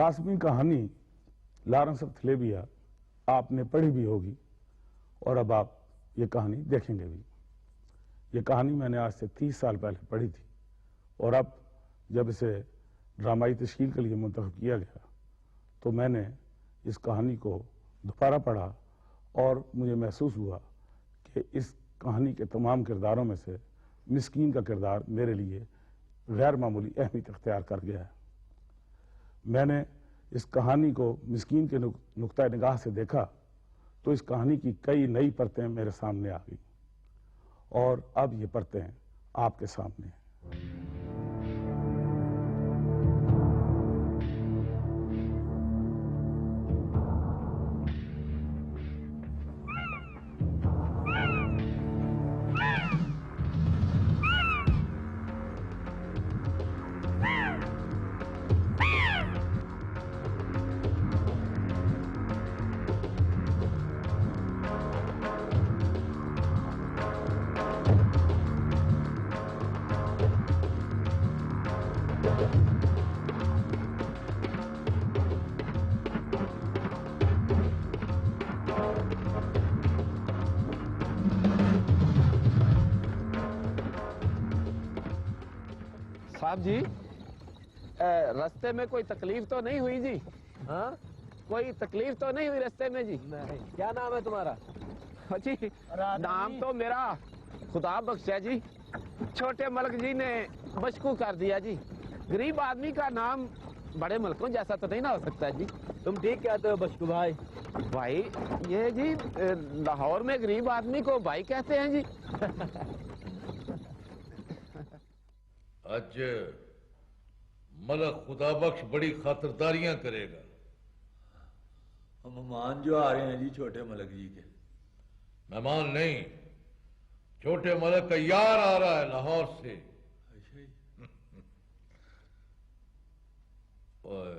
कास्मी कहानी Lawrence of थलेबिया आपने पढ़ी भी होगी और अब आप ये कहानी देखेंगे भी। ये कहानी मैंने आज से 30 साल पहले पढ़ी थी और अब जब इसे ड्रामाई तश्कील के लिए मुंतखब किया गया तो मैंने इस कहानी को दोबारा पढ़ा और मुझे महसूस हुआ कि इस कहानी के तमाम किरदारों में से मिस्कीन का किरदार मेरे लिए गैर मामूली अहमियत इख्तियार कर गया है। मैंने इस कहानी को मिस्कीन के नुक्ता निगाह से देखा तो इस कहानी की कई नई परतें मेरे सामने आ गई और अब ये परतें आपके सामने हैं। साहब जी, रास्ते में कोई तकलीफ तो नहीं हुई जी? हाँ, कोई तकलीफ तो नहीं हुई रास्ते में जी? नहीं। क्या नाम है तुम्हारा? जी नाम तो मेरा खुदा बख्श है जी। छोटे मलक जी ने बशकू कर दिया जी। गरीब आदमी का नाम बड़े मलकों जैसा तो नहीं ना हो सकता जी। तुम ठीक कहते हो बशकू भाई। भाई ये जी लाहौर में गरीब आदमी को भाई कहते हैं जी। आज मलक खुदा बख्श बड़ी खातिरदारियां करेगा। मेहमान जो आ रहे हैं जी छोटे मलक जी के। मेहमान नहीं, छोटे मलक का यार आ रहा है लाहौर से। अच्छा जी। ओए,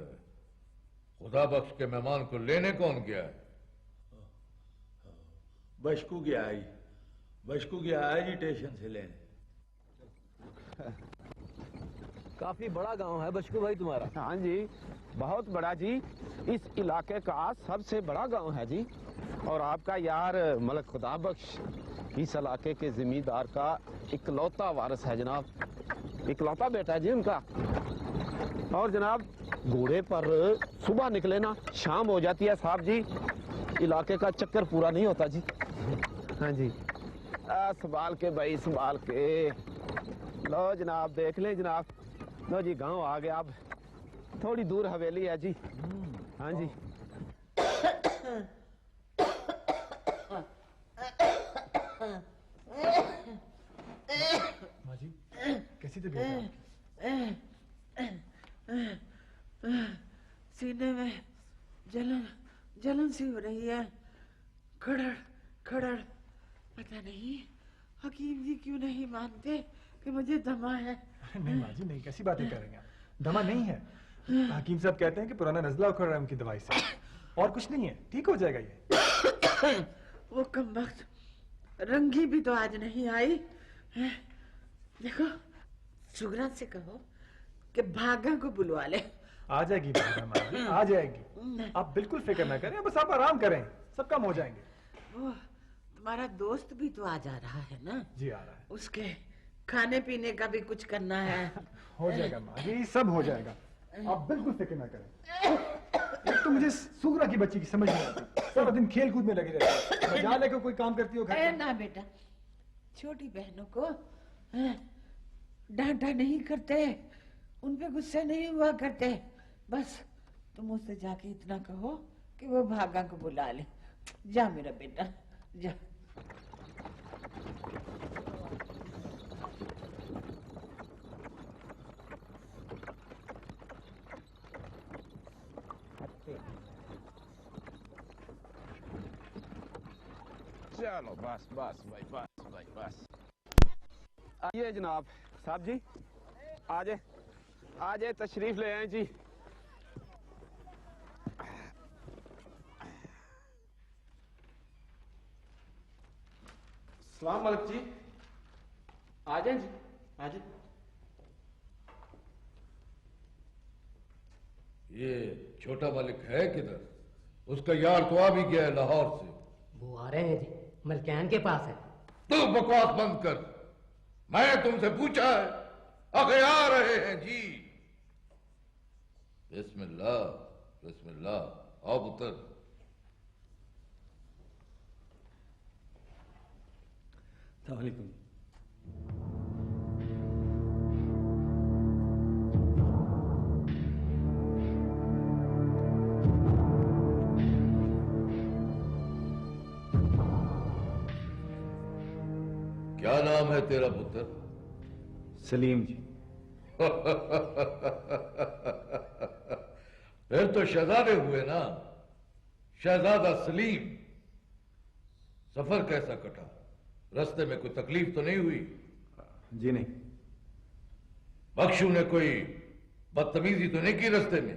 खुदा बख्श के मेहमान को लेने कौन गया है? बशकू गया है जी, बशकू गया है जी स्टेशन से लेने। काफी बड़ा गांव है बशकू भाई तुम्हारा। हाँ जी, बहुत बड़ा जी। इस इलाके का सबसे बड़ा गांव है जी। और आपका यार मलक खुदा बख्श इस इलाके के जिम्मेदार का इकलौता वारिस है जनाब। इकलौता बेटा है जी उनका। और जनाब घोड़े पर सुबह निकले ना शाम हो जाती है साहब जी, इलाके का चक्कर पूरा नहीं होता जी। हाँ जी, संभाल के भाई संभाल के। लो जनाब देख लें जनाब। लो जी गांव आ गया। अब थोड़ी दूर हवेली है जी। हाँ जी। माँ जी कैसी तबीयत है? सीने में जलन सी हो रही है। खड़ड़ खड़ड़। पता नहीं हकीम जी क्यों नहीं मानते कि मुझे दमा है। नहीं माँ जी नहीं, कैसी बातें कर रही हैं आप? दमा नहीं है। हकीम साहब कहते हैं कि पुराना नजला उखड़ रहा है उनकी दवाई से, और कुछ नहीं है, ठीक हो जाएगा ये। वो कमबख्त रंगी भी तो आज नहीं आई। देखो सुगरा से कहो कि भागा को बुलवा ले। आ जाएगी भागा माँ जी, आ जाएगी। आप बिल्कुल फिक्र ना करें, बस आप आराम करें, सब काम हो जाएंगे। वो तुम्हारा दोस्त भी तो आ जा रहा है ना? जी आ रहा है। उसके खाने पीने का भी कुछ करना है। हो जाएगा माँ जी, सब हो जाएगा, आप बिल्कुल फिक्र ना करें। एक तो मुझे सुगरा की बच्ची की समझ नहीं आती, सारा दिन खेल कूद में लगी रहती है। मजा लेकर कोई काम करती हो घर में? ना बेटा, छोटी बहनों को डांटा नहीं करते, उन पे गुस्से नहीं हुआ करते। बस तुम उससे जाके इतना कहो कि वो भागा को बुला ले। जा मेरा बेटा जा। चलो बस बस भाई बस भाई बस। आइए जनाब साहब जी, आजे आजे तशरीफ ले आए जी। सलाम मलिक जी, आ जाए जी, आ जाए। ये छोटा मलिक है किधर? उसका यार तो आ भी गया है लाहौर से। वो आ रहे हैं जी, मलकान के पास है। तू बकवास बंद कर, मैं तुमसे पूछा है। आगे आ रहे हैं जी। बिस्मिल्लाह बिस्मिल्लाह, आओ पुत्र। सलामुअलैकुम। क्या नाम है तेरा पुत्र? सलीम जी। फिर तो शहजादे हुए ना, शहजादा सलीम। सफर कैसा कटा? रास्ते में कोई तकलीफ तो नहीं हुई? जी नहीं। बख्शू ने कोई बदतमीजी तो नहीं की रास्ते में?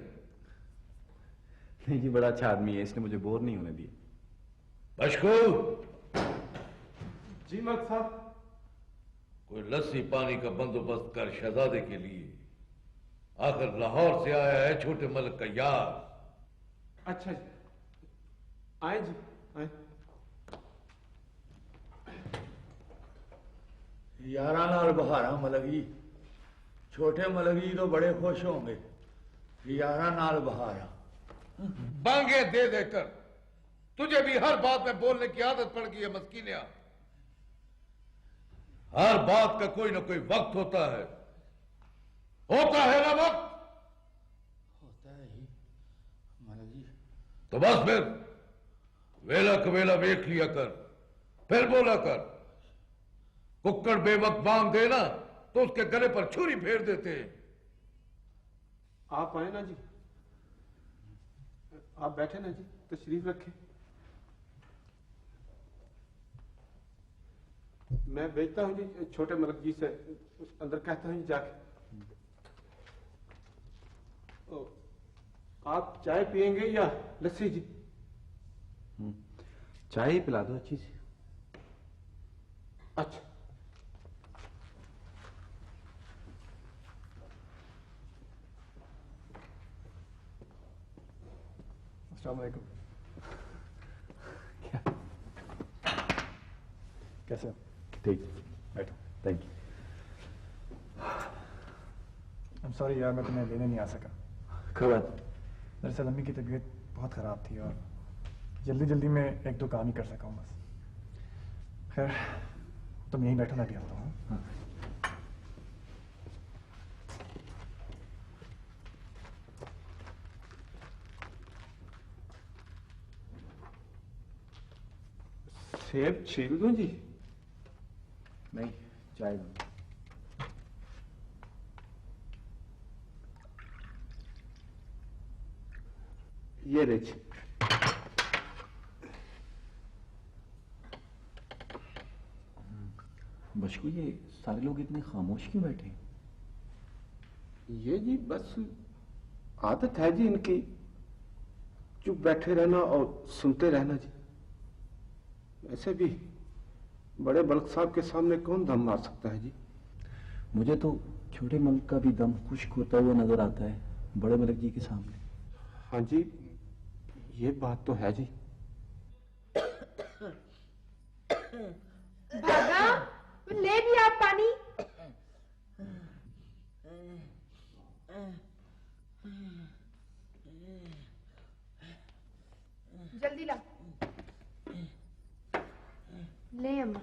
नहीं जी, बड़ा अच्छा आदमी है, इसने मुझे बोर नहीं होने दिया। बशकू, जी मलिक साहब। कोई लस्सी पानी का बंदोबस्त कर शहजादे के लिए। आखिर लाहौर से आया है छोटे मलिक का यार। अच्छा जी, आए जी आए। यारा नाल बहारा मलगी, छोटे मलगी तो बड़े खुश होंगे। यारा नाल बहारा। बांगे दे देकर तुझे भी हर बात में बोलने की आदत पड़ गई है मस्कीनिया। हर बात का कोई ना कोई वक्त होता है ना वक्त? होता है ही मलगी। तो बस फिर वेला कवेला वेख लिया कर, फिर बोला कर। कुक्कड़ बेवक्त बांध देना तो उसके गले पर छुरी फेर देते हैं। आप आए ना जी, आप बैठे ना जी, तशरीफ रखें। मैं भेजता हूँ जी छोटे मलिक जी से, अंदर कहता हूँ जी जाके। आप चाय पियेंगे या लस्सी जी? चाय ही पिला दो अच्छी सी। अच्छा। अस्सलाम वालेकुम। कैसे हो? ठीक, बैठो। Thank you. I'm sorry यार, मैं तुम्हें लेने नहीं आ सका। खबर? दरअसल अम्मी की तबीयत बहुत ख़राब थी और जल्दी जल्दी में एक दो काम ही कर सका हूँ बस। खैर तुम यहीं बैठो, मैं भी आता हूँ। सेब छील दूं जी? नहीं, चाय दो। ये देखिए। बशकू, ये सारे लोग इतने खामोश क्यों बैठे हैं? ये जी बस आदत है जी इनकी, चुप बैठे रहना और सुनते रहना जी। ऐसे भी बड़े मलिक साहब के सामने कौन दम मार सकता है जी? मुझे तो छोटे मलिक का भी दम खुश्क होता हुआ नजर आता है बड़े मलिक जी के सामने। हाँ जी, ये बात तो है जी। भागा, ले भी आप पानी। जल्दी ला। ले अम्मा।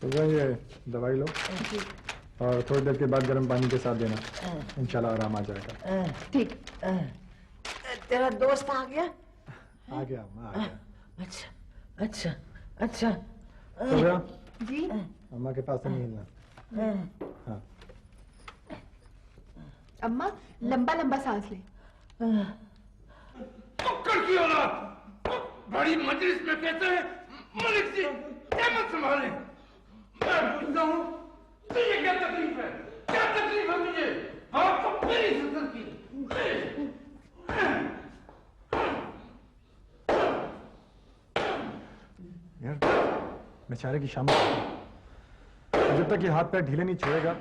तो ये दवाई लो और थोड़ी देर के बाद गर्म पानी के साथ देना, इंशाल्लाह आराम आ जाएगा। ठीक। तेरा दोस्त आ गया? आ गया अम्मा, आ गया। अच्छा अच्छा अच्छा। सुबह जी अम्मा के पास से नहीं हिलना। हाँ। अम्मा, लंबा लंबा सांस ले। कुक्कड़ की औलाद बड़ी मजलिस में कहते हैं मलिक जी कहमत संभाले। मैं पूछता हूँ तुझे क्या तकलीफ है? क्या तकलीफ है तुझे? आप तो मेरी ससुर की। यार बेचारे की शाम जब तक ये हाथ पैर ढीले नहीं छोड़ेगा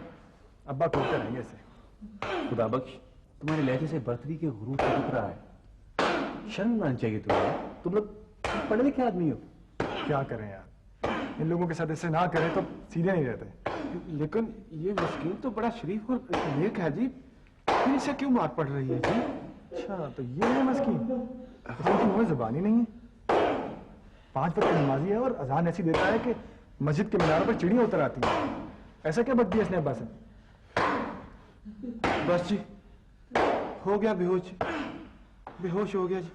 अब्बा कूदते रहेंगे इसे। खुदा बख्श, तुम्हारे लहजे से बर्तरी के गुरूर से दिख रहा है। शर्म आनी चाहिए तुम्हें। तुम लोग पढ़े लिखे आदमी हो। क्या करें यार, इन लोगों के साथ ऐसे ना करें तो सीधे नहीं रहते। लेकिन ये मस्कीन तो बड़ा शरीफ और नेक है जी, फिर इसे क्यों मार पड़ रही है जी? अच्छा तो ये है मस्कीन, इसकी मुंह में जुबान ही नहीं है। 5 वक्त की नमाजी है और अजान ऐसी देता है कि मस्जिद के मीनारों पर चिड़ियां उतर आती हैं। ऐसा क्या बक दिया इसने अब्बा से? बस जी, हो गया बेहोश, बेहोश हो गया जी।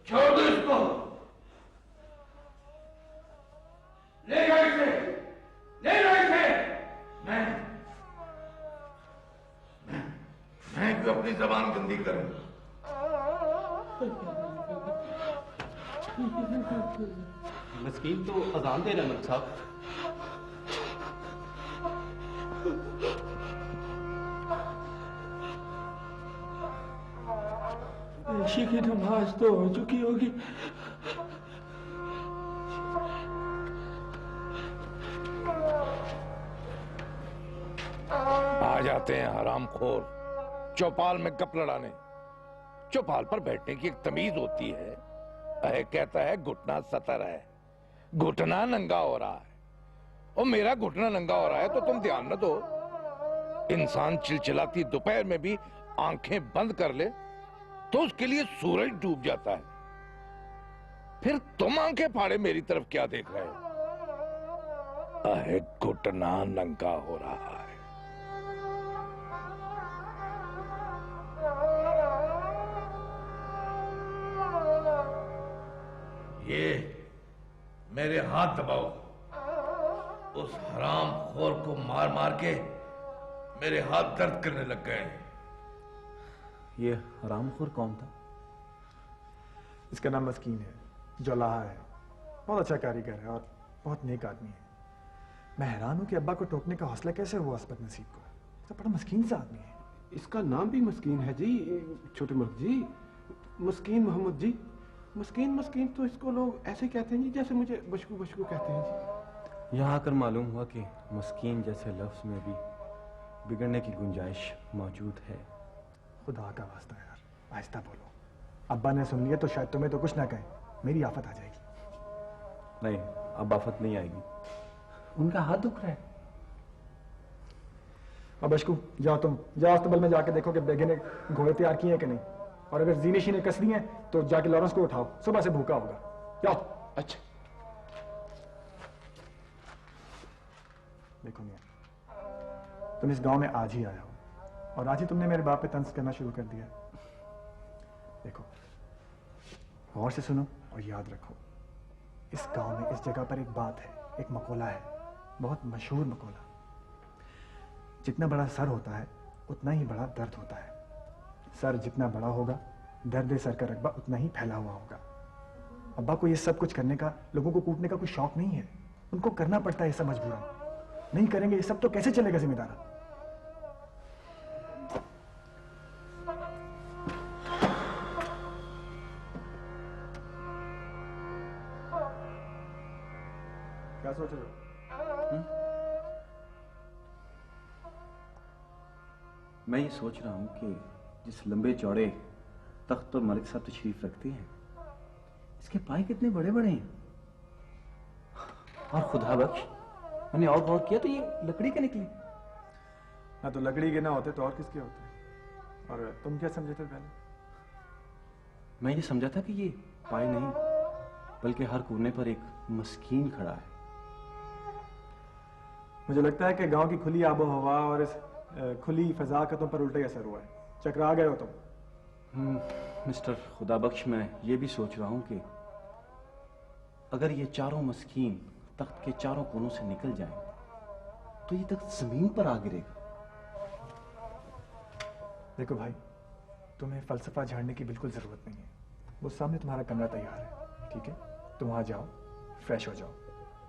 छोड़ दो इसको, ले जाओ इसे, ले जाओ इसे। मैं क्यों अपनी जबान गंदी करूं? मस्कीन तो अजान दे रहे हैं मलिक साहब। ईशी की नमाज तो हो चुकी होगी। आ जाते हैं हरामखोर चौपाल में गप लड़ाने। चौपाल पर बैठने की एक तमीज होती है। कहता है घुटना सतर है, घुटना नंगा हो रहा है। और मेरा घुटना नंगा हो रहा है तो तुम ध्यान न दो। इंसान चिलचिलाती दोपहर में भी आंखें बंद कर ले तो उसके लिए सूरज डूब जाता है। फिर तुम आंखें फाड़े मेरी तरफ क्या देख रहे हो? घुटना नंगा हो रहा है। ये मेरे हाथ दबाओ। उस हराम खोर को मार मार के मेरे हाथ दर्द करने लग गए। ये हरामखोर कौन था? इसका नाम मस्कीन है, जोलाहा है। बहुत अच्छा कारीगर है और बहुत नेक आदमी है। मैं हैरान हूं कि अब्बा को टोकने का हौसला कैसे हुआ उस बदनसीब को। तो बड़ा मस्कीन सा आदमी है। इसका नाम भी मस्कीन है जी, छोटे मुल्क जी। मस्कीन मोहम्मद जी। मस्कीन मस्कीन तो इसको लोग ऐसे कहते हैं जी जैसे मुझे बशकू बशकू कहते हैं जी। यहाँ आकर मालूम हुआ कि मस्कीन जैसे लफ्ज में भी बिगड़ने की गुंजाइश मौजूद है। खुदा का वास्ता यार, आहिस्ता बोलो। अब्बा ने सुन लिया तो शायद तुम्हें तो कुछ ना कहे, मेरी आफत आ जाएगी। नहीं, अब आफत नहीं आएगी। उनका हाथ दुख रहा है। अब बशकू जाओ, तुम जाओ अस्तबल में जाके देखो कि बेगे ने घोड़े तैयार किए हैं कि नहीं। और अगर जीनिशी ने कस दी हैं तो जाके लॉरेंस को उठाओ, सुबह से भूखा होगा। जाओ। अच्छा। देखो मियां, तुम इस गांव में आज ही आया हो और आज ही तुमने मेरे बाप पे तंज करना शुरू कर दिया। देखो, गौर से सुनो और याद रखो, इस गांव में इस जगह पर एक बात है, एक मकोला है, बहुत मशहूर मकोला। जितना बड़ा सर होता है उतना ही बड़ा दर्द होता है। सर जितना बड़ा होगा, दर्द सर का रकबा उतना ही फैला हुआ होगा। अब्बा को ये सब कुछ करने का, लोगों को कूटने का कोई शौक नहीं है। उनको करना पड़ता है ये सब मजबूरन। नहीं करेंगे ये सब तो कैसे चलेगा जिम्मेदारा? क्या सोच रहे हो? मैं ये सोच रहा हूं कि जिस लंबे चौड़े तख्त पर मलिक साहब तशरीफ रखते हैं, इसके पाए कितने बड़े बड़े हैं। और खुदा बख्श, मैंने और गौर किया तो ये लकड़ी के निकले। ना तो लकड़ी के ना होते तो और किसके होते? और तुम क्या समझे थे पहले? मैं ये समझा था कि ये पाए नहीं, बल्कि हर कोने पर एक मस्कीन खड़ा है। मुझे लगता है कि गांव की खुली आबो हवा और इस खुली फजा का तुम पर उल्टा ही असर हुआ है। चकरा गए हो तुम। मिस्टर खुदा बख्श, मैं ये भी सोच रहा हूं कि अगर ये चारों मस्कीन तख्त के चारों कोनों से निकल जाए तो ये तख्त जमीन पर आ गिरेगा। देखो भाई, तुम्हें फलसफा झाड़ने की बिल्कुल जरूरत नहीं है। वो सामने तुम्हारा कमरा तैयार है, ठीक है? तुम वहां जाओ, फ्रेश हो जाओ।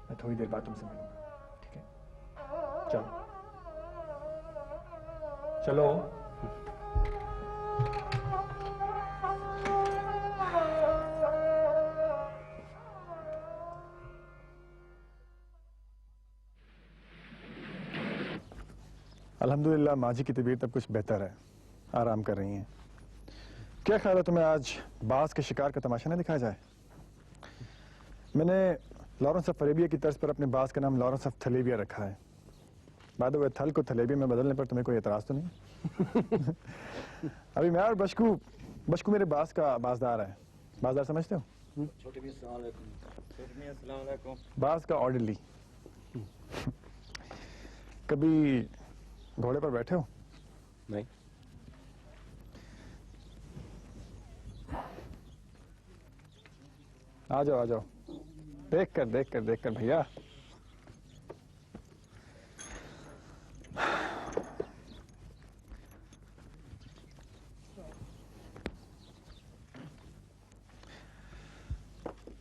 मैं थोड़ी देर बाद तुमसे मिलूंगा, ठीक है? चलो चलो। अल्हम्दुलिल्लाह माँ जी की तबीयत अब कुछ बेहतर है, आराम कर रही हैं। क्या ख्याल है तुम्हें आज बाज के शिकार का तमाशा न दिखाया जाए? मैंने लॉरेंस ऑफ अरेबिया की तर्ज पर अपने बाज का नाम लॉरेंस ऑफ थलेबिया रखा है। बाद में थल को थलेबिया में बदलने पर तुम्हें कोई एतराज तो नहीं? अभी मैं और बशकू मेरे बाज का बाजदार है। बाजदार समझते हो? छोटे मियां अस्सलाम वालेकुम। छोटे मियां अस्सलाम वालेकुम। बाज का ऑर्डरली। कभी घोड़े पर बैठे हो? नहीं। आ जाओ देख कर भैया।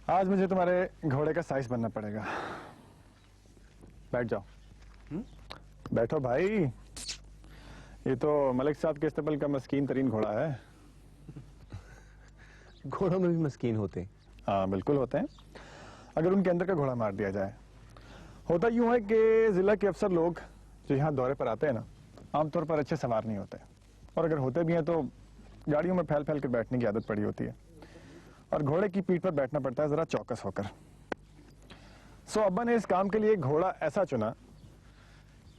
आज मुझे तुम्हारे घोड़े का साइज बनना पड़ेगा। बैठ जाओ। बैठो भाई, ये तो मलिक साहब के इस्तेमाल का मस्कीन तरीन घोड़ा है। घोड़ों में भी मस्कीन होते हैं? हाँ बिल्कुल होते हैं, अगर उनके अंदर का घोड़ा मार दिया जाए। होता यूं है कि जिला के अफसर लोग जो यहाँ दौरे पर आते हैं ना, आमतौर पर अच्छे सवार नहीं होते, और अगर होते भी हैं तो गाड़ियों में फैल फैल कर बैठने की आदत पड़ी होती है, और घोड़े की पीठ पर बैठना पड़ता है जरा चौकस होकर। सो अब्बा ने इस काम के लिए घोड़ा ऐसा चुना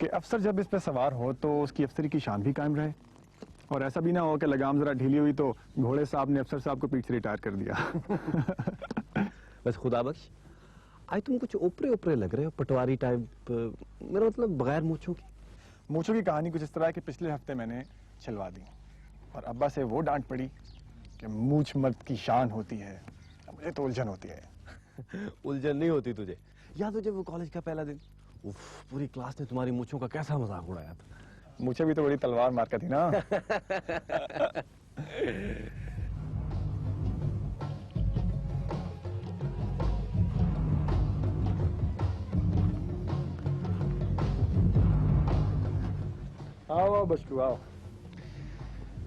कि अफसर जब इस पर सवार हो तो उसकी अफसरी की शान भी कायम रहे, और ऐसा भी ना हो कि लगाम जरा ढीली हुई तो घोड़े साहब ने अफसर साहब को पीठ से रिटायर कर दिया। बस खुदा बख्श, आज तुम कुछ ऊपरे लग रहे हो, पटवारी टाइप। मेरा मतलब बगैर मूंछों की। मूंछों की कहानी कुछ इस तरह है कि पिछले हफ्ते मैंने छिलवा दी, और अब्बा से वो डांट पड़ी कि मूंछ मर्द की शान होती है। मुझे तो उलझन होती है। उलझन नहीं होती तुझे? याद हो जब वो कॉलेज का पहला दिन, उफ, पूरी क्लास ने तुम्हारी मूंछों का कैसा मजाक उड़ाया था। मुझे भी तो बड़ी तलवार मार कर थी ना। आओ बशकू आओ,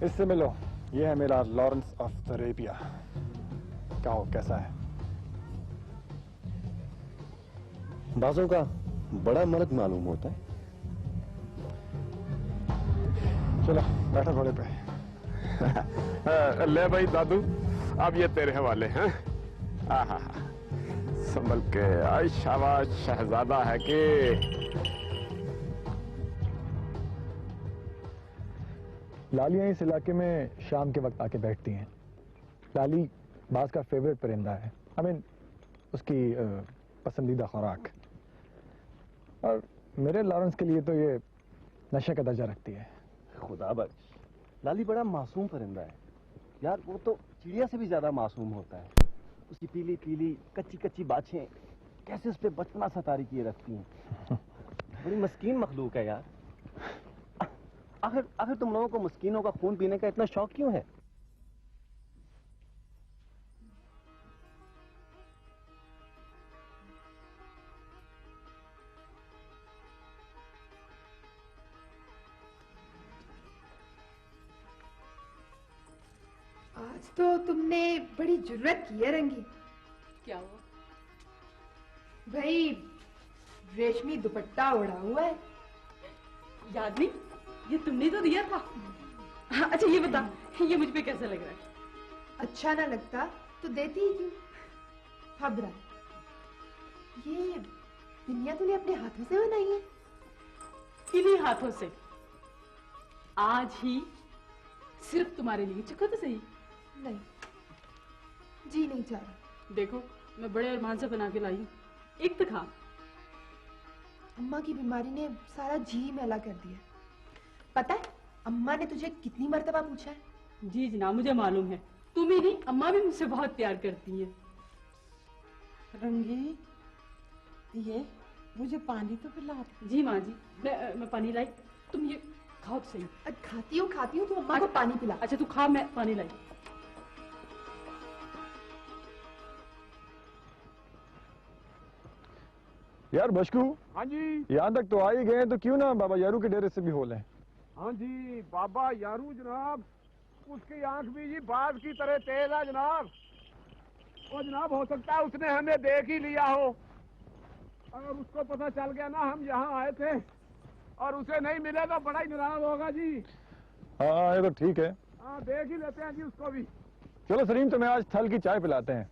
इससे मिलो। ये है मेरा लॉरेंस ऑफ अरेबिया। कहो कैसा है? बाजों का बड़ा मर्द मालूम होता है। चलो बैठो घोड़े पे। ले भाई दादू, अब ये तेरे हवाले हैं। संभल के। आई शाबाश, शहजादा है कि लालियां इस इलाके में शाम के वक्त आके बैठती हैं। लाली बाज का फेवरेट परिंदा है, उसकी पसंदीदा खुराक। और मेरे लॉरेंस के लिए तो ये नशे का दर्जा रखती है। खुदा बख्श, लाली बड़ा मासूम परिंदा है यार। वो तो चिड़िया से भी ज्यादा मासूम होता है। उसकी पीली पीली कच्ची कच्ची बाछें कैसे उस पर बचपना सतारी किए रखती हैं। बड़ी मस्कीन मखलूक है यार। आखिर तुम लोगों को मस्कीनों का खून पीने का इतना शौक क्यों है? आज तो तुमने बड़ी जुर्रत की है रंगी। क्या हुआ? भाई रेशमी दुपट्टा ओढ़ा हुआ है। याद नहीं, ये तुमने तो दिया था। हाँ, अच्छा ये बता, ये मुझ पे कैसा लग रहा है? अच्छा ना लगता तो देती ही क्यों? खबरा, ये दुनिया तूने अपने हाथों से बनाई है? इन्हीं हाथों से। आज ही सिर्फ तुम्हारे लिए। चखो तो सही। नहीं, जी नहीं चाह रहा। देखो, मैं बड़े अरमान से बना के लाई हूँ, एक तो खा। अम्मा की बीमारी ने सारा जी मैला कर दिया। पता है अम्मा ने तुझे कितनी मर्तबा पूछा है? जी जनाब, मुझे मालूम है। तुम ही नहीं, अम्मा भी मुझसे बहुत प्यार करती है। रंगी, ये मुझे पानी तो पिला दे। जी माँ जी, मैं पानी लाई। तुम ये खाओ तो सही। खाती हूँ तो अम्मा को पानी पिला। अच्छा तू खा, मैं पानी लाई। यार बशकू, हाँ जी। यहाँ तक तो आ ही गए, तो क्यों ना बाबा यारू के डेरे से भी हो लें? हाँ जी, बाबा यारू जनाब, उसकी आंख भी जी बाज की तरह तेज है जनाब। और जनाब हो सकता है उसने हमें देख ही लिया हो, अगर उसको पता चल गया ना हम यहाँ आए थे और उसे नहीं मिले तो बड़ा ही नाराज होगा जी। हाँ ये तो ठीक है। हाँ देख ही लेते हैं जी उसको भी। चलो सलीम, तुम्हें आज थल की चाय पिलाते हैं।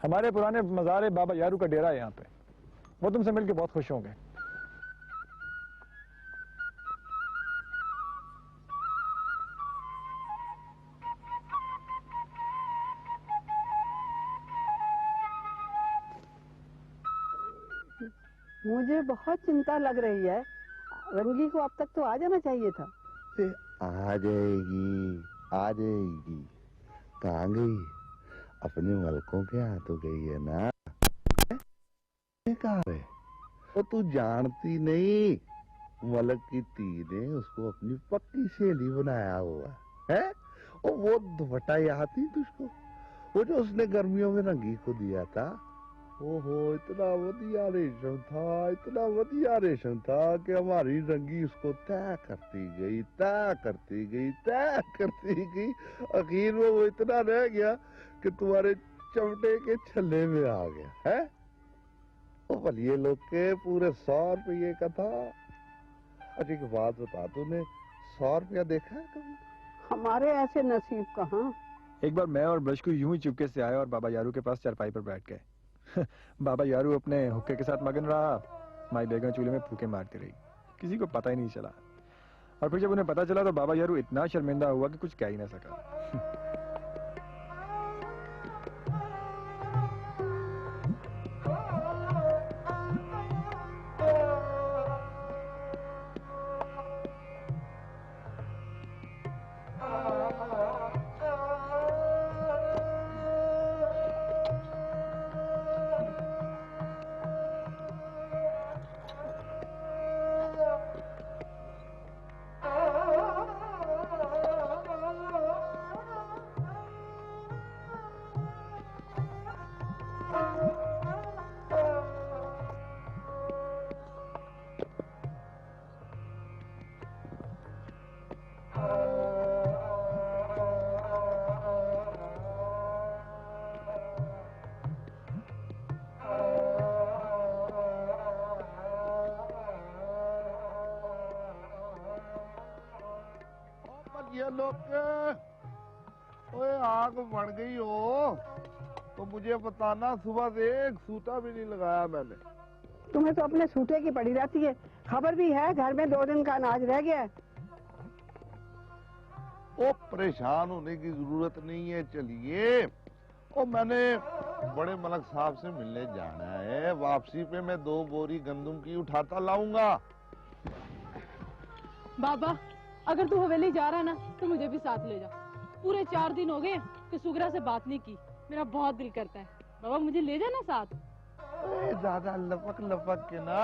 हमारे पुराने मज़ारे बाबा यारू का डेरा है यहाँ पे, वो तुमसे मिलकर बहुत खुश होंगे। मुझे बहुत चिंता लग रही है। रंगी को अब तक तो आ जाना चाहिए था। आ जाएगी आ जाएगी। कहाँ गई? अपने मलकों के हाथों गई है ना। कहाँ है वो? तू जानती नहीं, मलक की ती ने उसको अपनी पक्की सहेली बनाया हुआ है। और वो दुपट्टा याद नहीं तुझको, वो जो उसने गर्मियों में रंगी को दिया था। ओहो, इतना वधिया रेशम था, इतना वधिया रेशम था कि हमारी रंगी उसको तय करती गई, तय करती गई, तय करती गई। आखिर में वो इतना रह गया कि तुम्हारे चमड़े के छल्ले में आ गया है। वो भलिए लोग के पूरे 100 रुपये का था। अच्छा एक बात बता, तूने 100 रुपया देखा है कभी? हमारे ऐसे नसीब कहाँ। एक बार मैं और बशकू यूं ही चुपके से आए और बाबा यारू के पास चारपाई पर बैठ गए। बाबा यारू अपने हुक्के के साथ मगन रहा, माई बेगम चूल्हे में फूके मारती रही, किसी को पता ही नहीं चला। और फिर जब उन्हें पता चला तो बाबा यारू इतना शर्मिंदा हुआ कि कुछ कह ही ना सका। ये लोग ओए आग बढ़ गई हो तो मुझे बताना। सुबह से एक सूता भी नहीं लगाया मैंने। तुम्हें तो अपने सूटे की पड़ी रहती है। खबर भी है घर में 2 दिन का अनाज रह गया है। ओ परेशान होने की जरूरत नहीं है, चलिए। ओ मैंने बड़े मलक साहब से मिलने जाना है। वापसी पे मैं 2 बोरी गंदम की उठाता लाऊंगा। बाबा अगर तू हवेली जा रहा है ना तो मुझे भी साथ ले जा। पूरे 4 दिन हो गए कि सुगरा से बात नहीं की, मेरा बहुत दिल करता है। बाबा मुझे ले जाना साथ। ज्यादा लपक लपक के ना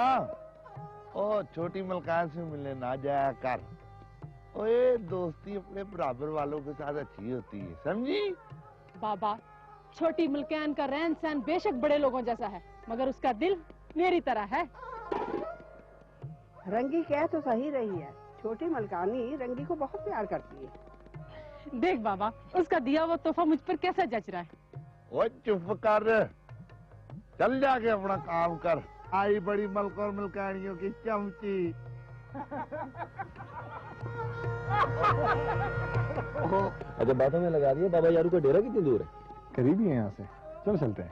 ओ छोटी मलकान से मिलने ना जाया कर। ओए दोस्ती अपने बराबर वालों के साथ अच्छी होती है, समझी? बाबा छोटी मुल्कैन का रहन सहन बेशक बड़े लोगों जैसा है, मगर उसका दिल मेरी तरह है। रंगी कह तो सही रही है, छोटी मलकानी रंगी को बहुत प्यार करती है। देख बाबा उसका दिया वो तोहफा मुझ पर कैसा जच रहा है। ओ चुप कर, चल जाके अपना काम कर। आई बड़ी मलक और मलकानियों की चमची। अच्छा बातों में लगा दिया। बाबा यारू का डेरा कितनी दूर है? करीब ही है यहाँ से, चल चलते हैं।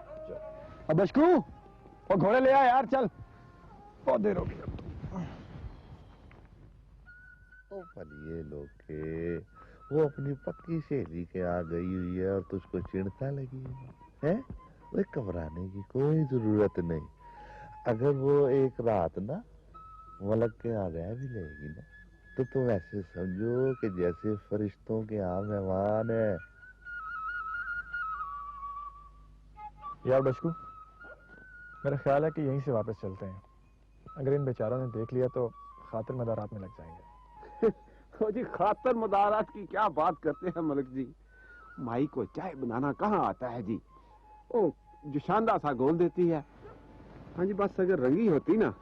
अब बशकू और घोड़े ले आ यार, चल बहुत देर हो गई। ओ भलिए लोग के, वो अपनी पक्की सहेली के आ गई हुई है और तुझको चिढ़ता लगी है? वो घबराने की कोई जरूरत नहीं। अगर वो एक रात ना मलक के यहाँ रह भी लेगी ना तो तुम ऐसे समझो कि जैसे फरिश्तों के यहाँ मेहमान है। यार बशकू मेरा ख्याल है कि यहीं से वापस चलते हैं। अगर इन बेचारों ने देख लिया तो खातिर मदारात में लग जाएंगे। तो जी खातर मदारात की क्या बात करते हैं मलिक जी। माई को चाय बनाना कहाँ आता है जी। ओ जो शानदार सा गोल देती है। हाँ जी बस अगर रंगी होती ना,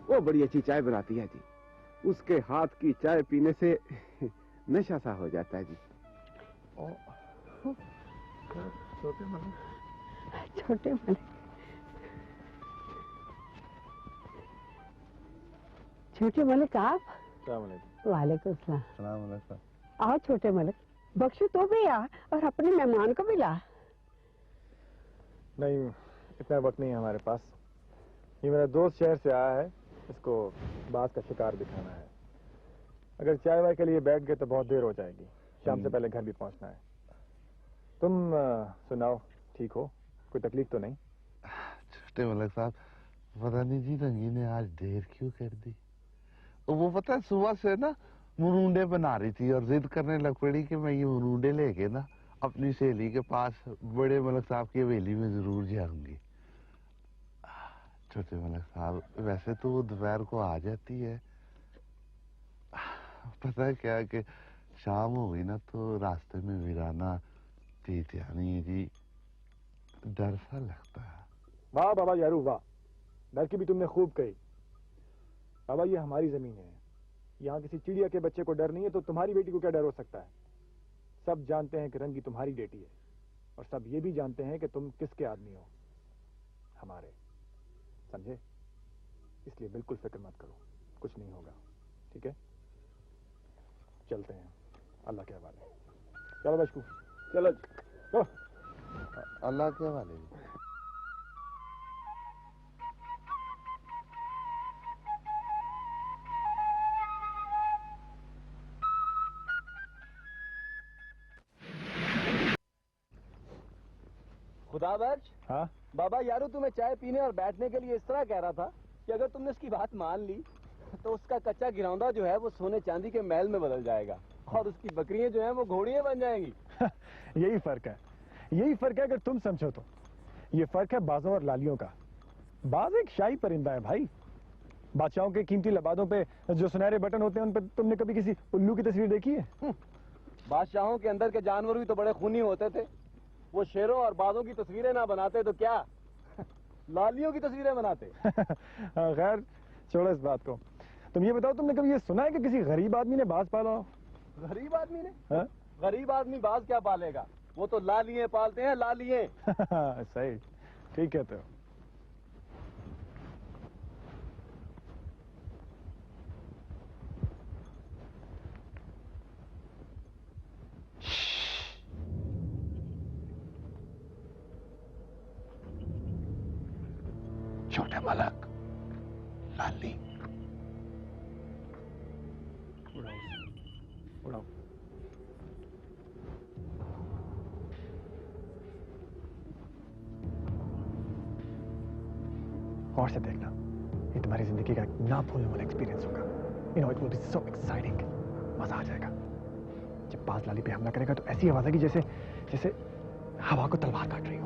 वो बड़ी अच्छी चाय बनाती है जी। उसके हाथ की चाय पीने से नशा सा हो जाता है जी। छोटे मलिक, छोटे मलिक, छोटे मलिक आप? अस्सलाम वालेकुम सलाम। सलाम। आओ छोटे मलिक, बख्शू तो भी आ और अपने मेहमान को भी ला। नहीं, इतना वक्त नहीं है हमारे पास। ये मेरा दोस्त शहर से आया है, इसको बाज का शिकार दिखाना है। अगर चाय वाय के लिए बैठ गए तो बहुत देर हो जाएगी, शाम से पहले घर भी पहुंचना है। तुम सुनाओ, ठीक हो? कोई तकलीफ तो नहीं? छोटे मलिक साहब, पता नहीं जी रंगी ने आज देर क्यों कर दी। वो पता है सुबह से ना मुरुंडे बना रही थी और जिद करने लग पड़ी कि मैं ये मुरुंडे लेके ना अपनी सहेली के पास बड़े मलिक साहब की हवेली में जरूर जाऊंगी। छोटे मलिक साहब, वैसे तो वो दोपहर को आ जाती है, पता है क्या कि शाम हो गई ना तो रास्ते में वीराना तीतियानी जी डर सा लगता है। वाह बाबा यारू वाह, डर की भी तुमने खूब कही। बाबा ये हमारी जमीन है, यहाँ किसी चिड़िया के बच्चे को डर नहीं है, तो तुम्हारी बेटी को क्या डर हो सकता है? सब जानते हैं कि रंगी तुम्हारी बेटी है, और सब ये भी जानते हैं कि तुम किसके आदमी हो, हमारे। समझे? इसलिए बिल्कुल फिक्र मत करो, कुछ नहीं होगा, ठीक है? चलते हैं, अल्लाह के हवाले। चलो बचकू, चलो चलो। अल्लाह के हवाले। खुदा बख्श। हाँ बाबा यारू तुम्हें चाय पीने और बैठने के लिए इस तरह कह रहा था कि अगर तुमने उसकी बात मान ली तो उसका कच्चा गिरौंदा जो है वो सोने चांदी के महल में बदल जाएगा और उसकी बकरियां जो हैं वो घोड़ियां बन जाएंगी। यही फर्क है, यही फर्क है अगर तुम समझो तो। ये फर्क है बाजों और लालियों का। बाज एक शाही परिंदा है भाई। बादशाहों के कीमती लबादों पे जो सुनहरे बटन होते हैं उन पर तुमने कभी किसी उल्लू की तस्वीर देखी है? बादशाहों के अंदर के जानवर भी तो बड़े खूनी होते थे। वो शेरों और बाजों की तस्वीरें ना बनाते तो क्या लालियों की तस्वीरें बनाते। खैर छोड़ो इस बात को। तुम ये बताओ, तुमने कभी ये सुना है कि किसी गरीब आदमी ने बाज पाला हो? गरीब आदमी ने? हाँ? गरीब आदमी बाज क्या पालेगा, वो तो लालिये पालते हैं, लालिये। सही, ठीक कहते हो। छोटे मलक, लाली। उड़ाओ। और से देखना, ये तुम्हारी जिंदगी का एक ना भूलने वाला एक्सपीरियंस होगा। You know it will be so exciting. मजा आ जाएगा। जब बाज लाली पे हमला करेगा तो ऐसी आवाज आएगी जैसे जैसे हवा को तलवार काट रही हो।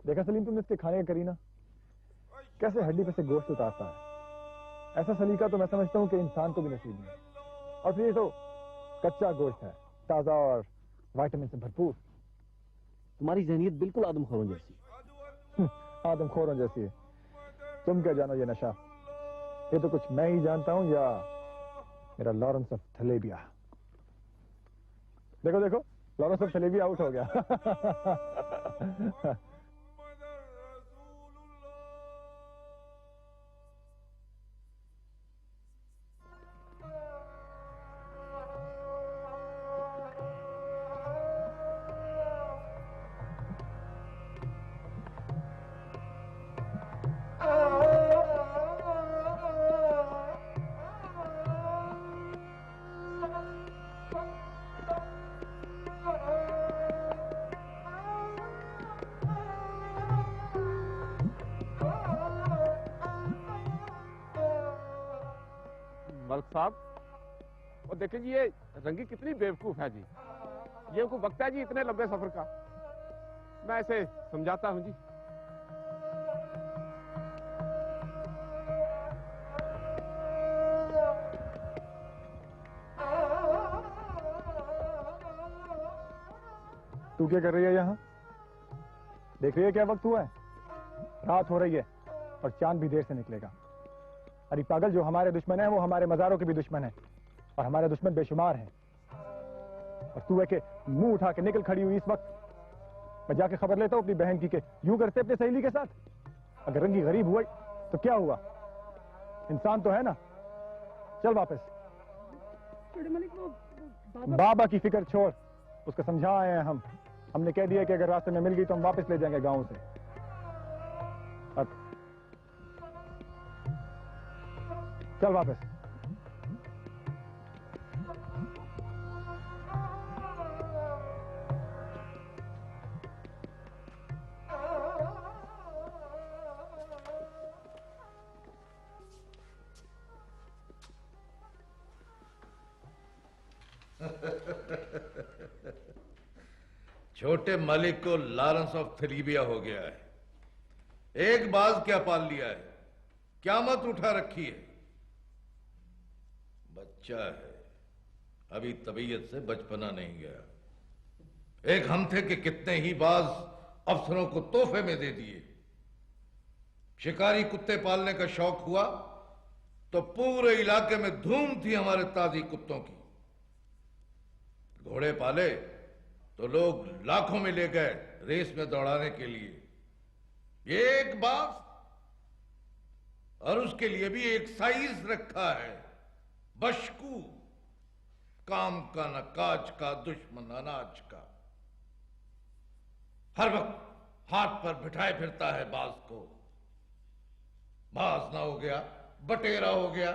देखा सलीम तुमने इसके खाने का करीना, कैसे हड्डी पे से गोश्त उतारता है। ऐसा सलीका तो मैं समझता हूँ कि इंसान को भी नसीब नहीं। और फिर ये तो कच्चा गोश्त है, ताजा और विटामिन से भरपूर। तुम्हारी जहनीत बिल्कुल आदमखोरों जैसी। आदमखोरों जैसी है। तुम क्या जानो ये नशा? ये तो कुछ मैं ही जानता हूँ या मेरा लॉरेंस ऑफ थलेबिया। देखो देखो, लॉरेंस ऑफ थलेबिया आउट हो गया। मलिक साहब, और देखिए जी, ये रंगी कितनी बेवकूफ है जी। ये को वक्त है जी इतने लंबे सफर का। मैं इसे समझाता हूं जी। तू क्या कर रही है यहाँ? देख रही है क्या वक्त हुआ है? रात हो रही है और चांद भी देर से निकलेगा। अरे पागल, जो हमारे दुश्मन है वो हमारे मजारों के भी दुश्मन है, और हमारे दुश्मन बेशुमार हैं। और तू है कि मुंह उठा के निकल खड़ी हुई इस वक्त। मैं जाके खबर लेता हूँ अपनी बहन की, के यूं करते अपने सहेली के साथ। अगर रंगी गरीब हुआ तो क्या हुआ? इंसान तो है ना। चल वापस। बाबा की फिक्र छोड़, उसको समझा आए हैं हम। हमने कह दिया कि अगर रास्ते में मिल गई तो हम वापस ले जाएंगे गांव से। अब चल वापस। छोटे मलिक को लॉरेंस ऑफ थलीबिया हो गया है। एक बाज क्या पाल लिया है, क़यामत उठा रखी है। बच्चा है, अभी तबीयत से बचपना नहीं गया। एक हम थे कि कितने ही बाज अफसरों को तोहफे में दे दिए। शिकारी कुत्ते पालने का शौक हुआ तो पूरे इलाके में धूम थी हमारे ताजी कुत्तों की। घोड़े पाले तो लोग लाखों में ले गए रेस में दौड़ाने के लिए। एक बाज, और उसके लिए भी एक साइज रखा है, बशकू, काम का न काज का, दुश्मन अनाज का। हर वक्त हाथ पर बिठाए फिरता है बाज को। बाज ना हो गया, बटेरा हो गया।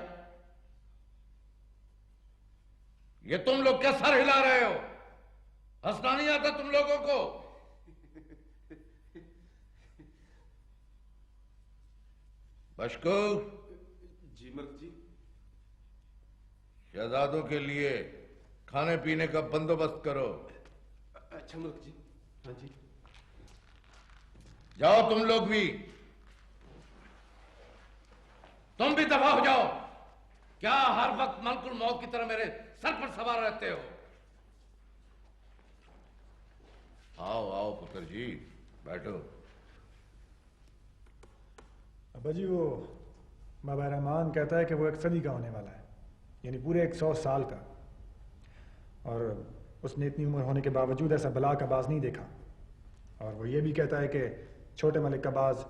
ये तुम लोग क्या सर हिला रहे हो? हंसना नहीं आता तुम लोगों को? बशकू। जी मलिक जी। शहजादों के लिए खाने पीने का बंदोबस्त करो। अच्छा मलिक जी। हाँ जी। जाओ तुम लोग भी। तुम भी दफा हो जाओ। क्या हर वक्त मलकुल मौत की तरह मेरे सर पर सवार रहते हो? आओ आओ पुत्र जी, बैठो। अब्बा जी, वो बाबा रहमान कहता है कि वो 1 सदी का होने वाला है, यानी पूरे 100 साल का। और उसने इतनी उम्र होने के बावजूद ऐसा बला का बाज नहीं देखा। और वो ये भी कहता है कि छोटे मलिक का बाज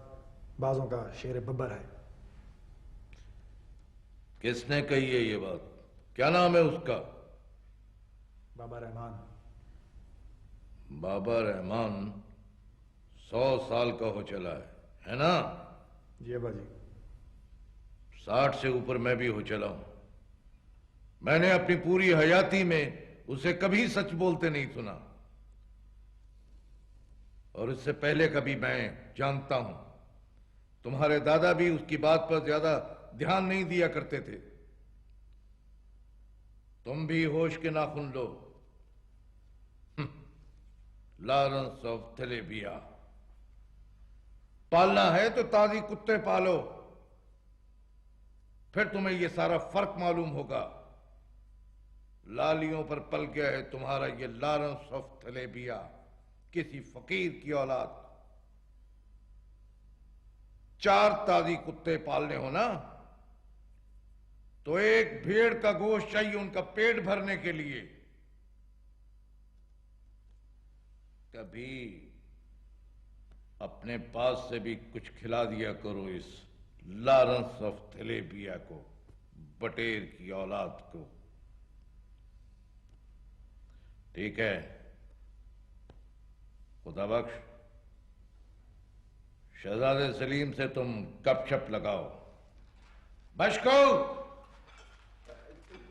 बाजों का शेर बब्बर है। किसने कही है ये बात? क्या नाम है उसका? बाबा रहमान। बाबा रहमान 100 साल का हो चला है ना? जी अब्बा जी। 60 से ऊपर मैं भी हो चला हूं। मैंने अपनी पूरी हयाती में उसे कभी सच बोलते नहीं सुना। और इससे पहले कभी मैं जानता हूं, तुम्हारे दादा भी उसकी बात पर ज्यादा ध्यान नहीं दिया करते थे। तुम भी होश के नाखून लो। लॉरेंस ऑफ थलेबिया पालना है तो ताजी कुत्ते पालो, फिर तुम्हें यह सारा फर्क मालूम होगा। लालियों पर पल गया है तुम्हारा ये लॉरेंस ऑफ थलेबिया, किसी फकीर की औलाद। 4 ताजी कुत्ते पालने हो ना, तो एक भेड़ का गोश्त चाहिए उनका पेट भरने के लिए। कभी अपने पास से भी कुछ खिला दिया करो इस लॉरेंस ऑफ थलेबिया को, बटेर की औलाद को। ठीक है? खुदा बख्श, शहजादे सलीम से तुम गपशप लगाओ। बशको,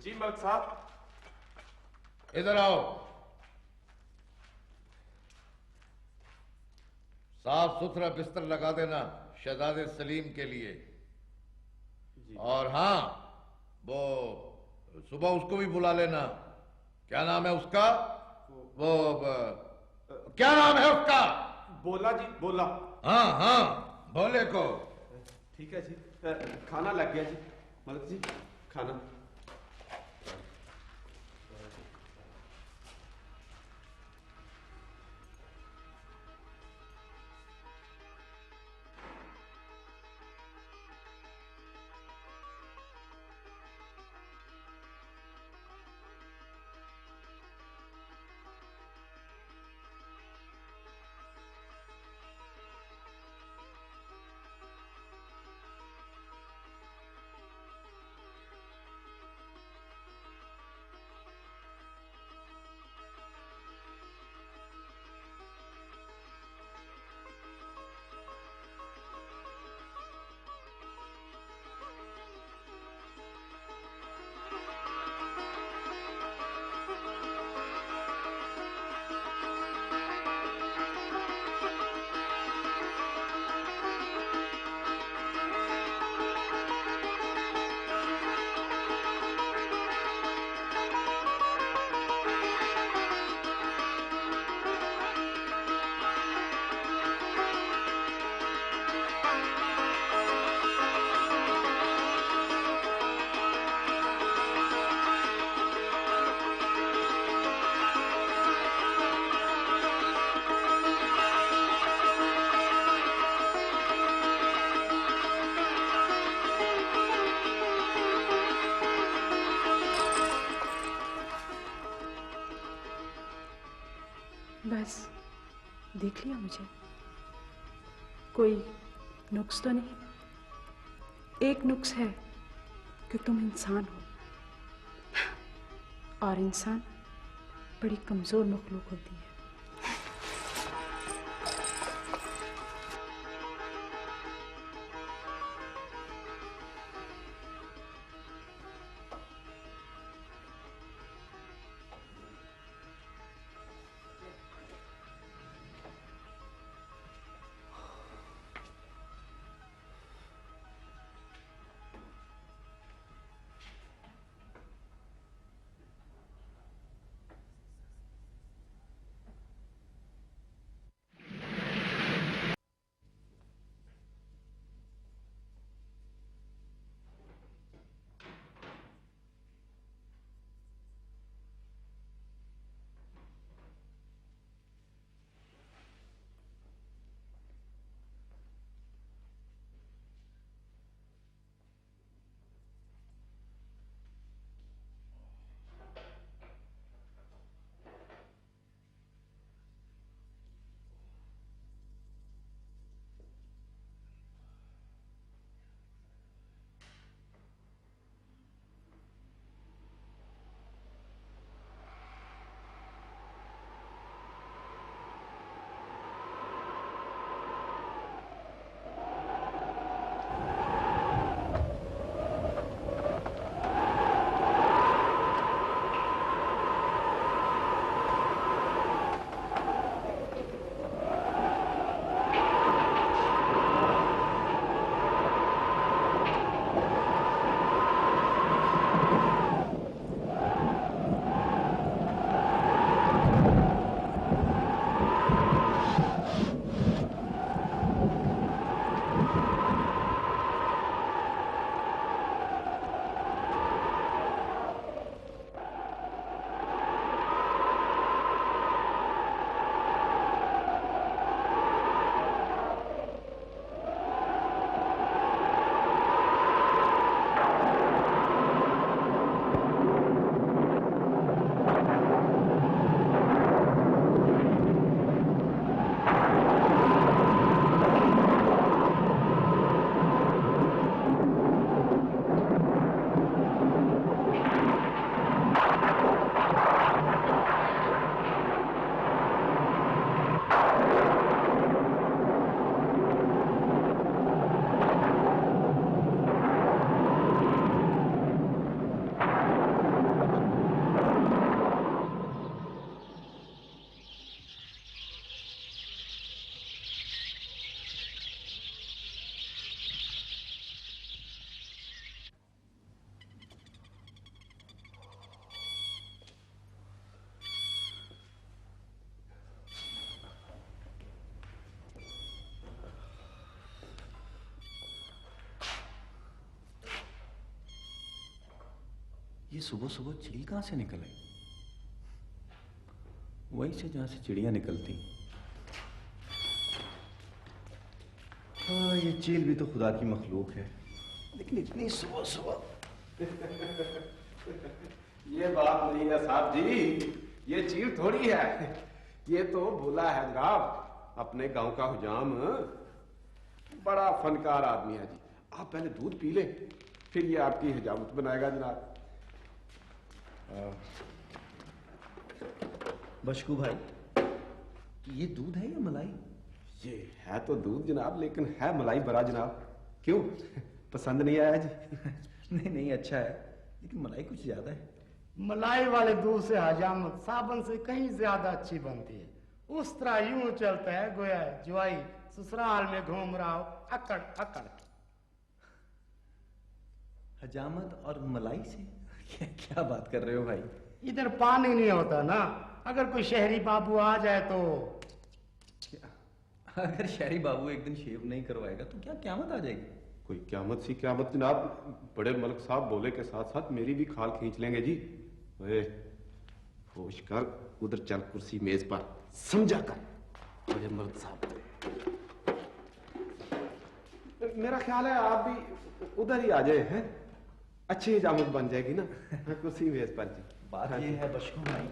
जी मलिक साहब। इधर आओ। साफ सुथरा बिस्तर लगा देना शहजादे सलीम के लिए। और हां, वो सुबह उसको भी बुला लेना। क्या नाम है उसका? वो क्या नाम है उसका? बोला जी, बोला। हाँ हाँ, भोले को। ठीक है जी, खाना लग गया जी। मलिक जी, खाना। बस देख लिया मुझे? कोई नुक्स तो नहीं? एक नुक्स है कि तुम इंसान हो, और इंसान बड़ी कमजोर मखलूक होती है। ये सुबह सुबह चिड़ी कहां से निकल आई? वहीं से जहां से चिड़ियां निकलती। हाँ, ये चील भी तो खुदा की मखलूक है, लेकिन इतनी सुबह सुबह। ये बात नहीं है साहब जी, ये चील थोड़ी है, ये तो भोला है जनाब, अपने गांव का हुजाम। बड़ा फनकार आदमी है जी। आप पहले दूध पी ले, फिर ये आपकी हजामत बनाएगा जनाब। बशकू भाई, ये दूध है या मलाई? ये है तो दूध जनाब, लेकिन है मलाई भरा जनाब। क्यों, पसंद नहीं आया जी? नहीं नहीं, अच्छा है, लेकिन मलाई कुछ ज्यादा है। मलाई वाले दूध से हजामत साबन से कहीं ज्यादा अच्छी बनती है। उस तरह यूं चलता है गोया जुआई ससुराल में घूम रहा हो अकड़ अकड़। हजामत और मलाई से क्या बात कर रहे हो भाई? इधर पानी नहीं होता ना, अगर कोई शहरी बाबू आ जाए तो। अगर शहरी बाबू एक दिन शेव नहीं करवाएगा तो क्या क़यामत आ जाएगी? कोई क़यामत सी क़यामत जनाब, बड़े मलक साहब बोले के साथ साथ मेरी भी खाल खींच लेंगे जी। ओए, होश कर, उधर चल कुर्सी मेज पर, समझा कर बड़े मलक साहब। मेरा ख्याल है आप भी उधर ही आ जाए हैं, अच्छी हजामत बन जाएगी ना कुर्सी मेज पर जी। बात ये है बशकू भाई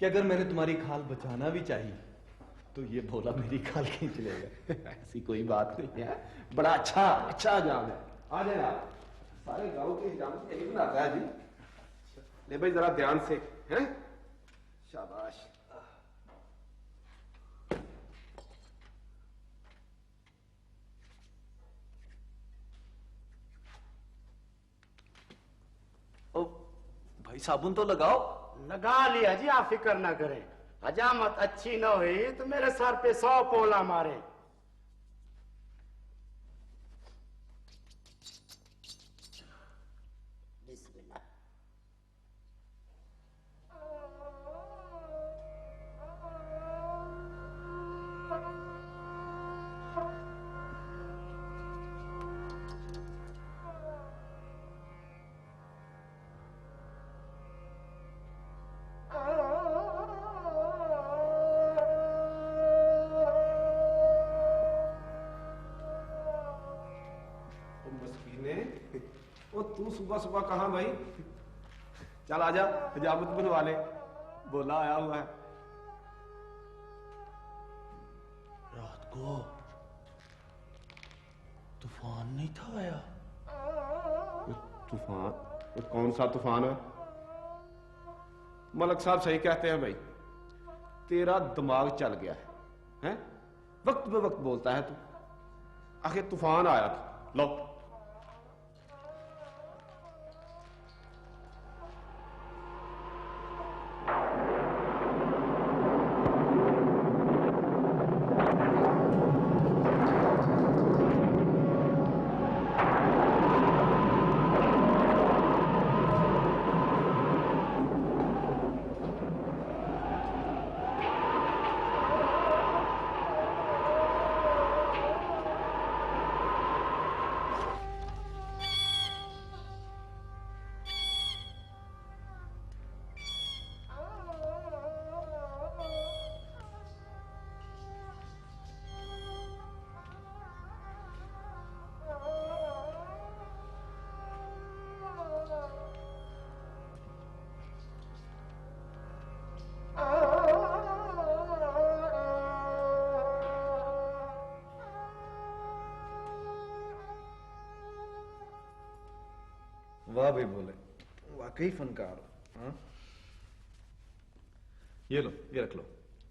कि अगर मैंने तुम्हारी खाल बचाना भी चाहिए तो ये भोला मेरी खाल खींच लेगा। ऐसी कोई बात नहीं है, बड़ा अच्छा हजाम है। आ जाए आप, सारे गांव की हजामत यही बनाता है जी। ले भाई जरा ध्यान से, हैं? शाबाश। ओ भाई, साबुन तो लगाओ। लगा लिया जी, आप फिक्र ना करें। हजामत अच्छी न हुई तो मेरे सर पे 100 पोला मारे। तू सुबह सुबह कहां भाई? चल आजा, हजामत बनवा ले, बोला आया हुआ है। रात को तूफान नहीं था आया? तूफान? कौन सा तूफान है? मलक साहब सही कहते हैं भाई, तेरा दिमाग चल गया है, हैं? वक्त बे वक्त बोलता है तू। आखिर तूफान आया था, लो। वाह भाई बोले, वाकई फनकार हो। हाँ? ये लो, ये रख लो।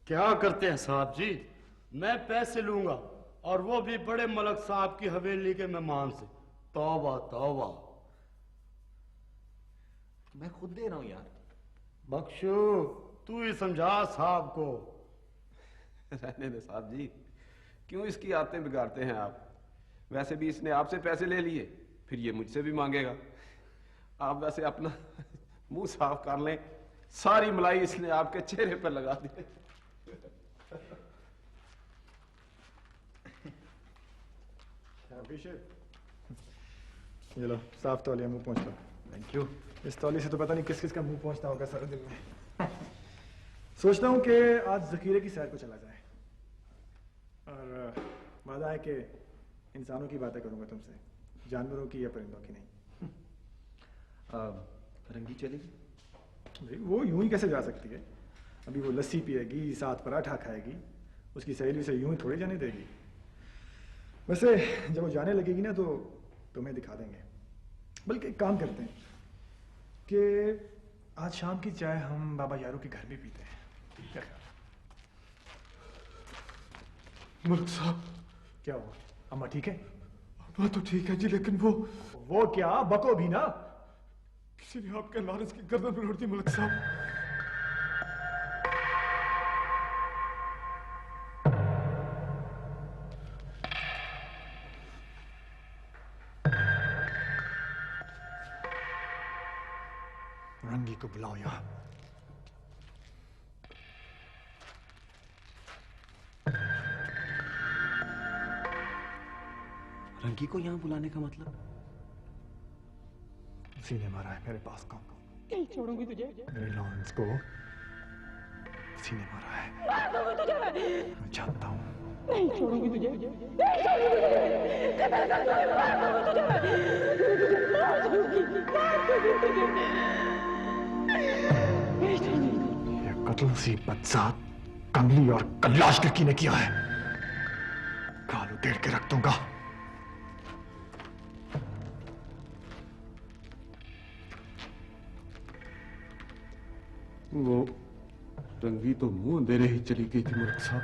क्या करते हैं साहब जी? मैं पैसे लूंगा और वो भी बड़े मलक साहब की हवेली के मेहमान से। तौबा तौबा। मैं खुद दे रहा हूं यार। बख्शू, तू ही समझा साहब को। रहने दे साहब जी, क्यों इसकी आदतें बिगाड़ते हैं आप? वैसे भी इसने आपसे पैसे ले लिए, फिर ये मुझसे भी मांगेगा। आप वैसे अपना मुंह साफ कर लें, सारी मलाई इसने आपके चेहरे पर लगा दी। ये लो, साफ तौलिया मुंह पहुंच लो। Thank you. इस तौली से तो पता नहीं किस किस का मुंह पहुंचता होगा सारे दिन में। सोचता हूँ कि आज जखीरे की सैर को चला जाए और वादा है कि इंसानों की बातें करूंगा तुमसे, जानवरों की या परिंदों की नहीं। रंगी चलेगी? भाई वो यूं ही कैसे जा सकती है? अभी वो लस्सी पिएगी, साथ पराठा खाएगी, उसकी सहेली से यूं ही थोड़ी जाने देगी। वैसे जब वो जाने लगेगी ना तो तुम्हें दिखा देंगे। बल्कि एक काम करते हैं कि आज शाम की चाय हम बाबा यारू के घर भी पीते हैं, क्या ख्याल? मलिक साहब। क्या हुआ? अम्मा ठीक है? अम्मा तो ठीक है जी, लेकिन वो क्या? बको भी ना। किसी ने आपके लारस की गर्दन में उड़ दी मलिक साहब। रंगी को बुलाओ यहाँ। रंगी को यहाँ बुलाने का मतलब? उसी ने मारा है मेरे पास को। नहीं छोड़ूंगी तुझे। मेरे लॉरेंस को उसी ने मारा है। मैं जानता हूँ। नहीं छोड़ूंगी तुझे। ये कत्ल सी बदजात कमली और कल्लाश लड़की ने किया है। गाल उधेड़ के रख दूंगा। वो रंगी तो मुंह अंधेरे ही चली गई थी मलिक साहब।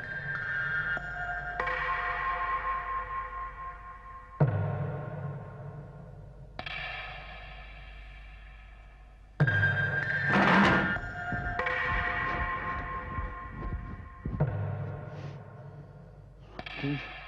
Hmm.